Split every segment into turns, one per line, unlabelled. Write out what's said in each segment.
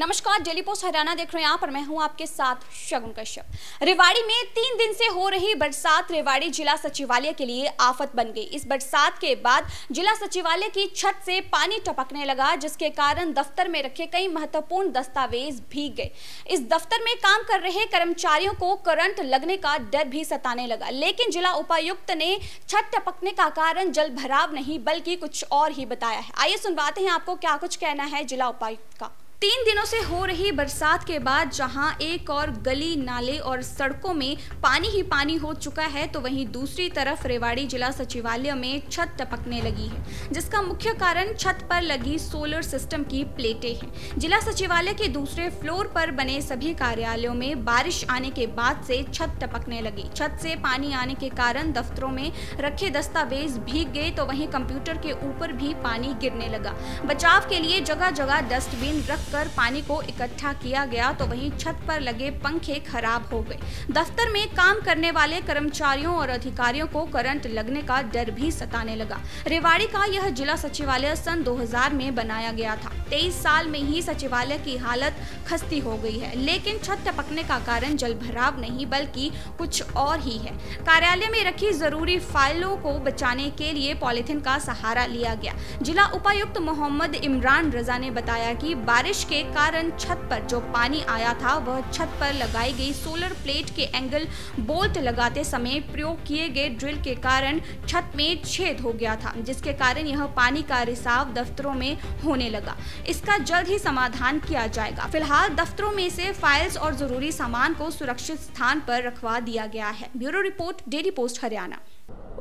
नमस्कार, daily post Haryana देख रहे हैं। यहाँ पर मैं हूँ आपके साथ शगुन कश्यप। रेवाड़ी में 3 दिन से हो रही बरसात रेवाड़ी जिला सचिवालय के लिए आफत बन गई। इस बरसात के बाद जिला सचिवालय की छत से पानी टपकने लगा, जिसके कारण दफ्तर में रखे कई महत्वपूर्ण दस्तावेज भीग गए। इस दफ्तर में काम कर रहे कर्मचारियों को करंट लगने का डर भी सताने लगा, लेकिन जिला उपायुक्त ने छत टपकने का कारण जल भराव नहीं बल्कि कुछ और ही बताया है। आइए सुनवाते हैं आपको क्या कुछ कहना है जिला उपायुक्त का। 3 दिनों से हो रही बरसात के बाद जहां एक और गली नाले और सड़कों में पानी ही पानी हो चुका है, तो वहीं दूसरी तरफ रेवाड़ी जिला सचिवालय में छत टपकने लगी है, जिसका मुख्य कारण छत पर लगी सोलर सिस्टम की प्लेटें हैं। जिला सचिवालय के दूसरे फ्लोर पर बने सभी कार्यालयों में बारिश आने के बाद से छत टपकने लगी। छत से पानी आने के कारण दफ्तरों में रखे दस्तावेज भीग गए, तो वहीं कंप्यूटर के ऊपर भी पानी गिरने लगा। बचाव के लिए जगह जगह डस्टबिन रख कर पानी को इकट्ठा किया गया, तो वहीं छत पर लगे पंखे खराब हो गए। दफ्तर में काम करने वाले कर्मचारियों और अधिकारियों को करंट लगने का डर भी सताने लगा। रेवाड़ी का यह जिला सचिवालय सन 2000 में बनाया गया था। 23 साल में ही सचिवालय की हालत खस्ती हो गई है, लेकिन छत टपकने का कारण जल भराव नहीं बल्कि कुछ और ही है। कार्यालय में रखी जरूरी फाइलों को बचाने के लिए पॉलिथीन का सहारा लिया गया। जिला उपायुक्त मोहम्मद इमरान रजा ने बताया कि बारिश के कारण छत पर जो पानी आया था वह छत पर लगाई गई सोलर प्लेट के एंगल बोल्ट लगाते समय प्रयोग किए गए ड्रिल के कारण छत में छेद हो गया था, जिसके कारण यह पानी का रिसाव दफ्तरों में होने लगा। इसका जल्द ही समाधान किया जाएगा। फिलहाल दफ्तरों में से फाइल्स और जरूरी सामान को सुरक्षित स्थान पर रखवा दिया गया है। Bureau report, daily post Haryana.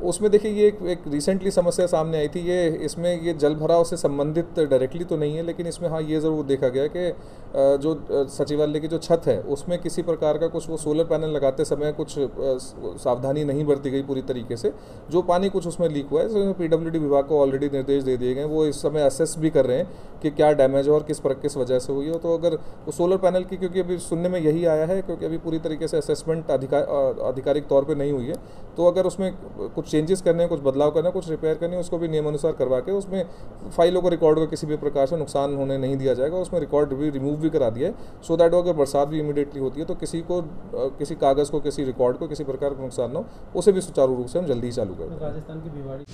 उसमें देखिए ये एक रिसेंटली समस्या सामने आई थी। इसमें ये जल भराव से संबंधित डायरेक्टली तो नहीं है, लेकिन इसमें हाँ ये ज़रूर देखा गया कि जो सचिवालय की जो छत है उसमें किसी प्रकार का कुछ वो सोलर पैनल लगाते समय कुछ सावधानी नहीं बरती गई पूरी तरीके से। जो पानी कुछ उसमें लीक हुआ है, PWD विभाग को ऑलरेडी निर्देश दे दिए गए। वो इस समय असेस भी कर रहे हैं कि क्या डैमेज है और किस वजह से हुई हो। तो अगर वो सोलर पैनल की, क्योंकि अभी सुनने में यही आया है, क्योंकि अभी पूरी तरीके से असेसमेंट आधिकारिक तौर पर नहीं हुई है, तो अगर उसमें कुछ चेंजेस करने, कुछ बदलाव करना, कुछ रिपेयर करने, उसको भी नियमानुसार करवा के उसमें फाइलों को, रिकॉर्ड को किसी भी प्रकार से नुकसान होने नहीं दिया जाएगा। उसमें रिकॉर्ड भी रिमूव भी करा दिया है, सो दैट अगर बरसात भी इमीडिएटली होती है तो किसी कागज़ को, किसी रिकॉर्ड को किसी प्रकार का नुकसान न हो, उसे भी सुचारू रूप से हम जल्दी ही चालू करें।
राजस्थान की भिवाड़ी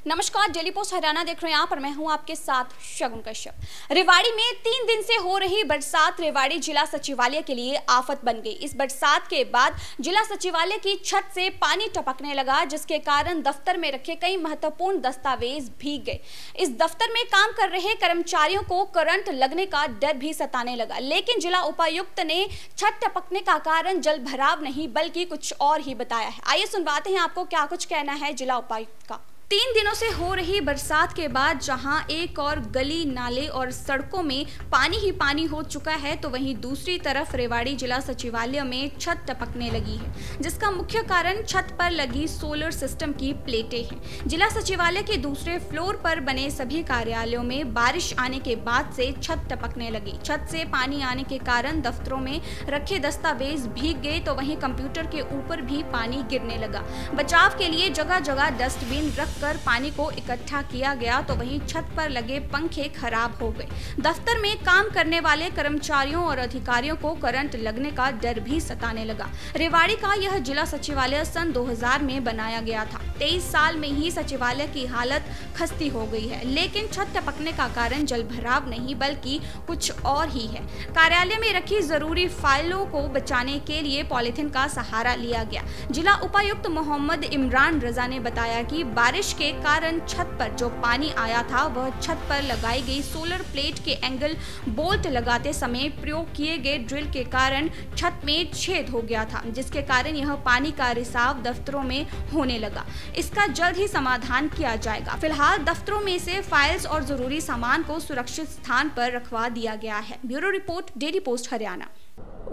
नमस्कार, डेली पोस्ट हरियाणा देख रहे हैं। यहाँ पर मैं हूँ आपके साथ शगुन कश्यप। रेवाड़ी में 3 दिन से हो रही बरसात रेवाड़ी जिला सचिवालय के लिए आफत बन गई। इस बरसात के बाद जिला सचिवालय की छत से पानी टपकने लगा, जिसके कारण दफ्तर में रखे कई महत्वपूर्ण दस्तावेज भीग गए। इस दफ्तर में काम कर रहे कर्मचारियों को करंट लगने का डर भी सताने लगा, लेकिन जिला उपायुक्त ने छत टपकने का कारण जल भराव नहीं बल्कि कुछ और ही बताया है। आइए सुनवाते हैं आपको क्या कुछ कहना है जिला उपायुक्त का। 3 दिनों से हो रही बरसात के बाद जहां एक और गली नाले और सड़कों में पानी ही पानी हो चुका है, तो वहीं दूसरी तरफ रेवाड़ी जिला सचिवालय में छत टपकने लगी है, जिसका मुख्य कारण छत पर लगी सोलर सिस्टम की प्लेटें हैं। जिला सचिवालय के दूसरे फ्लोर पर बने सभी कार्यालयों में बारिश आने के बाद से छत टपकने लगी। छत से पानी आने के कारण दफ्तरों में रखे दस्तावेज भीग गए, तो वहीं कंप्यूटर के ऊपर भी पानी गिरने लगा। बचाव के लिए जगह जगह डस्टबिन रख कर पानी को इकट्ठा किया गया, तो वहीं छत पर लगे पंखे खराब हो गए। दफ्तर में काम करने वाले कर्मचारियों और अधिकारियों को करंट लगने का डर भी सताने लगा। रेवाड़ी का यह जिला सचिवालय सन 2000 में बनाया गया था। 23 साल में ही सचिवालय की हालत खस्ती हो गई है, लेकिन छत टपकने का कारण जल भराव नहीं बल्कि कुछ और ही है। कार्यालय में रखी जरूरी फाइलों को बचाने के लिए पॉलिथीन का सहारा लिया गया। जिला उपायुक्त मोहम्मद इमरान रजा ने बताया कि बारिश के कारण छत पर जो पानी आया था वह छत पर लगाई गई सोलर प्लेट के एंगल बोल्ट लगाते समय प्रयोग किए गए ड्रिल के कारण छत में छेद हो गया था, जिसके कारण यह पानी का रिसाव दफ्तरों में होने लगा। इसका जल्द ही समाधान किया जाएगा। फिलहाल दफ्तरों में से फाइल्स और जरूरी सामान को सुरक्षित स्थान पर रखवा दिया गया है। Bureau report, daily post Haryana.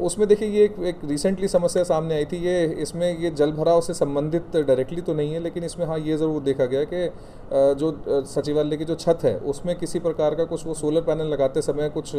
उसमें देखिए ये एक रिसेंटली समस्या सामने आई थी। इसमें ये जल भराव से संबंधित डायरेक्टली तो नहीं है, लेकिन इसमें हाँ ये ज़रूर देखा गया कि जो सचिवालय की जो छत है उसमें किसी प्रकार का कुछ वो सोलर पैनल लगाते समय कुछ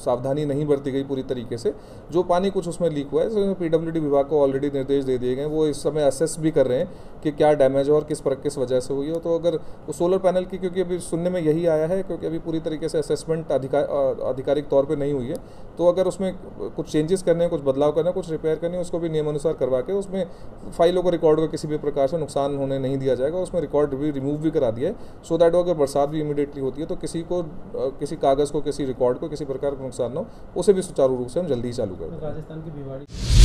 सावधानी नहीं बरती गई पूरी तरीके से, जो पानी कुछ उसमें लीक हुआ है। पीडब्ल्यूडी विभाग को ऑलरेडी निर्देश दे दिए गए, वो इस समय असेस भी कर रहे हैं कि क्या डैमेज और किस वजह से हुई हो। तो अगर वो सोलर पैनल की, क्योंकि अभी सुनने में यही आया है, क्योंकि अभी पूरी तरीके से असेसमेंट आधिकारिक तौर पे नहीं हुई है, तो अगर उसमें कुछ चेंजेस करने हैं, कुछ बदलाव करना है, कुछ रिपेयर करनी है, उसको भी नियमानुसार करवा के उसमें फाइलों को, रिकॉर्ड को किसी भी प्रकार से नुकसान होने नहीं दिया जाएगा। उसमें रिकॉर्ड भी रिमूव भी करा दिया है, सो दैट अगर बरसात भी इमीडिएटली होती है तो किसी कागज़ को, किसी रिकॉर्ड को किसी प्रकार का नुकसान ना हो, उसे भी सुचारू रूप से हम जल्दी ही चालू करें।
राजस्थान की भिवाड़ी